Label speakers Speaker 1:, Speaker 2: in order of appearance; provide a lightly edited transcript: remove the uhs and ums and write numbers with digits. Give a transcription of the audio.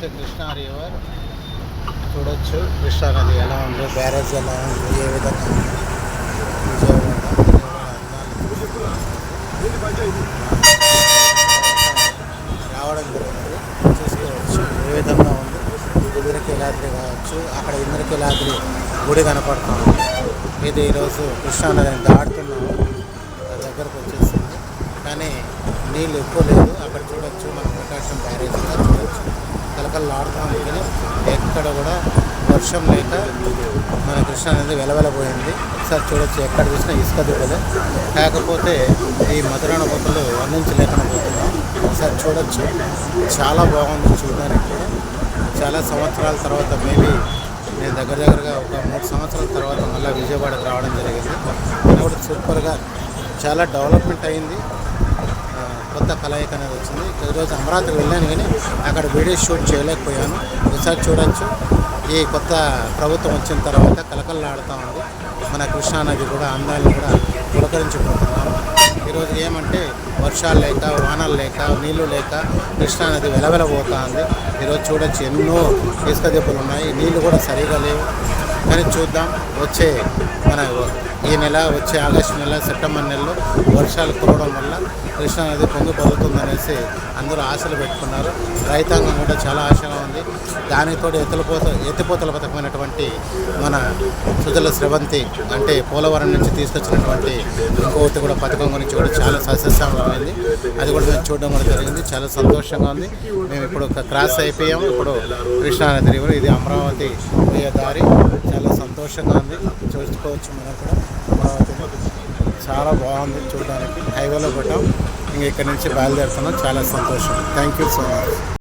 Speaker 1: Krishna river చూడొచ్చు. కృష్ణా నది ఎలా ఉంది, బ్యారేజ్ ఎలా ఉంది, ఏ విధంగా ఉంది. రావడం జరిగింది, చూసుకోవచ్చు ఏ విధంగా ఉంది. ఇంద్రకీలాద్రి కావచ్చు, అక్కడ ఇంద్రకీలాద్రి గుడి కనపడుతుంది. ఇది ఈరోజు కృష్ణా నదిని దాటుతున్నాము, దగ్గరకు వచ్చేసింది. కానీ నీళ్ళు ఎక్కువ లేదు. అక్కడ చూడొచ్చు, మన ప్రకాశం బ్యారేజ్ చూడొచ్చు. కలకల్లాడుతుంది, కానీ ఎక్కడ కూడా వర్షం లేక మన కృష్ణా నది వెలవెలబోయింది. ఒకసారి చూడొచ్చు, ఎక్కడ చూసినా ఇసుక దిబ్బలే. కాకపోతే ఈ మధురానుభూతులు వర్ణించలేకపోతున్నాం. ఒకసారి చూడొచ్చు, చాలా బాగుంది చూడడానికి కూడా. చాలా సంవత్సరాల తర్వాత, మేబీ నేను దగ్గరగా ఒక 3 సంవత్సరాల తర్వాత మళ్ళీ విజయవాడకు రావడం జరిగింది. అది కూడా సూపర్గా చాలా డెవలప్మెంట్ అయింది. కొత్త కలయిక అనేది వచ్చింది. ఈరోజు అమరావతికి వెళ్ళాను, కానీ అక్కడ వీడియో షూట్ చేయలేకపోయాను. ఒకసారి చూడొచ్చు, ఈ కొత్త ప్రభుత్వం వచ్చిన తర్వాత కలకల్లాడుతూ ఉంది. మన కృష్ణానది కూడా అందాన్ని కూడా పులకరించిపోతున్నాం. ఈరోజు ఏమంటే వర్షాలు లేక, వానలు లేక, నీళ్లు లేక కృష్ణానది వెలవెలబోతూ ఉంది. ఈరోజు చూడొచ్చు, ఎన్నో ఇసుక దెబ్బలు ఉన్నాయి. నీళ్లు కూడా సరిగా లేవు. కానీ చూద్దాం, వచ్చే మన ఈ నెల, వచ్చే ఆగస్టు నెల, సెప్టెంబర్ నెలలో వర్షాలు కురవడం వల్ల కృష్ణానది పొంగి పొందుతుందనేసి అందరూ ఆశలు పెట్టుకున్నారు. రైతాంగం కూడా చాలా ఆశగా ఉంది. దానితో ఎత్తిపోతల పథకమైనటువంటి మన సుజల స్రవంతి అంటే పోలవరం నుంచి తీసుకొచ్చినటువంటి ఇంకొకటి కూడా పథకం గురించి కూడా చాలా సస్యశ్యామలమైంది. అది కూడా మేము చూడడం కూడా జరిగింది. చాలా సంతోషంగా ఉంది. మేము ఇప్పుడు క్రాస్ అయిపోయాము. ఇప్పుడు కృష్ణానది రివర్, ఇది అమరావతి పోయే దారి. చాలా సంతోషంగా ఉంది. చూసుకోవచ్చు, మనం కూడా అమరావతిలో చాలా బాగుంది చూడడానికి. హైవేలో పెట్టాం, ఇంకా ఇక్కడి నుంచి బయలుదేరుతున్నాం. చాలా సంతోషం. Thank you so much.